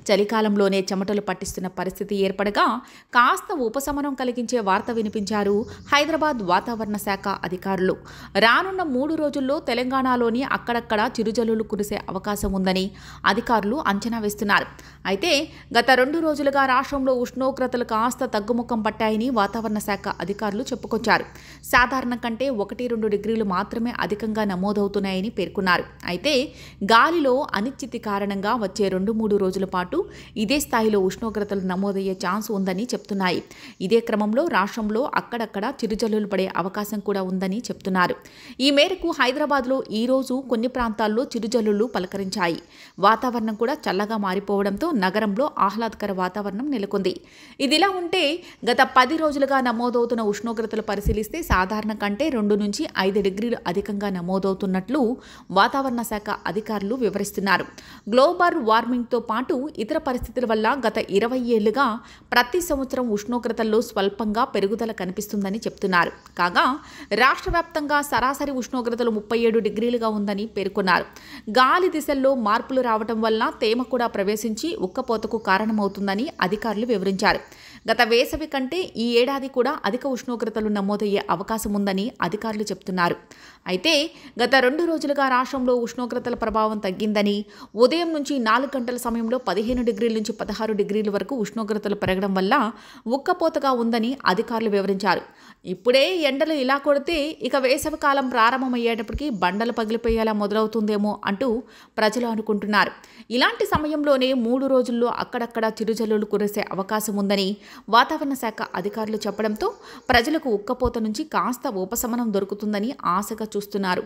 చలికాలంలోనే చెమటలు పట్టిస్తున్న పరిస్థితి ఏర్పడగా కాస్త ఉపశమనం కలిగించే వార్త వినిపించారు హైదరాబాద్ వాతావరణ శాఖ అధికారులు. రానున్న 3 రోజుల్లో తెలంగాణలోని అక్కడక్కడ చిరుజల్లులు కురిసే అవకాశం ఉందని అధికారులు అంచనా వేస్తున్నారు. అయితే గత 2 రోజులుగా రాష్ట్రంలో ఉష్ణోగ్రతలు కాస్త తగ్గుముఖం పట్టాయని వాతావరణ శాఖ అధికారులు చెప్పుకొచ్చారు. సాధారణం కంటే 1-2 డిగ్రీలు మాత్రమే అధికంగా నమోదవుతున్నాయని పేర్కొన్నారు. అయితే గాలిలో అనిశ్చితి కారణంగా వచ్చే 2-3 రోజుల పాటు ఇదే స్థాయిలో ఉష్ణోగ్రతలు నమోదయ్యే ఛాన్స్ ఉందని చెప్తున్నాయి. ఇదే క్రమంలో రాష్ట్రంలో అక్కడక్కడ చిరుజల్లులు పడే అవకాశం కూడా ఉందని చెప్తున్నారు. ఈ మేరకు హైదరాబాద్లో ఈ రోజు కొన్ని ప్రాంతాల్లో చిరుజల్లులు పలకరించాయి. వాతావరణం కూడా చల్లగా మారిపోవడంతో నగరంలో ఆహ్లాదకర వాతావరణం నెలకొంది. ఇదిలా ఉంటే గత 10 రోజులుగా నమోదవుతున్న ఉష్ణోగ్రతలు పరిశీలిస్తే సాధారణం కంటే 2-5 డిగ్రీలు అధికంగా నమోదవుతున్నట్లు వాతావరణ శాఖ అధికారులు వివరిస్తున్నారు. గ్లోబల్ వార్మింగ్తో పాటు ఇతర పరిస్థితుల వల్ల గత 20 ఏళ్లుగా ప్రతి సంవత్సరం ఉష్ణోగ్రతల్లో స్వల్పంగా పెరుగుదల కనిపిస్తుందని చెప్తున్నారు. కాగా రాష్ట్ర వ్యాప్తంగా సరాసరి ఉష్ణోగ్రతలు 37 డిగ్రీలుగా ఉందని పేర్కొన్నారు. గాలి దిశల్లో మార్పులు రావడం వల్ల తేమ కూడా ప్రవేశించి ఉక్కపోతకు కారణమవుతుందని అధికారులు వివరించారు. గత వేసవి కంటే ఈ ఏడాది కూడా అధిక ఉష్ణోగ్రతలు నమోదయ్యే అవకాశం ఉందని అధికారులు చెప్తున్నారు. అయితే గత 2 రోజులుగా రాష్ట్రంలో ఉష్ణోగ్రతల ప్రభావం తగ్గిందని, ఉదయం నుంచి 4 గంటల సమయంలో 15 డిగ్రీల నుంచి 16 డిగ్రీల వరకు ఉష్ణోగ్రతలు పెరగడం వల్ల ఉక్కపోతగా ఉందని అధికారులు వివరించారు. ఇప్పుడే ఎండలు ఇలా కొడితే ఇక వేసవి కాలం ప్రారంభమయ్యేటప్పటికీ బండలు పగిలిపోయేలా మొదలవుతుందేమో అంటూ ప్రజలు అనుకుంటున్నారు. ఇలాంటి సమయంలోనే 3 రోజుల్లో అక్కడక్కడ చిరుజల్లులు కురిసే అవకాశం ఉందని వాతావరణ శాఖ అధికారులు చెప్పడంతో ప్రజలకు ఉక్కపోత నుంచి కాస్త ఉపశమనం దొరుకుతుందని ఆశగా చూస్తున్నారు.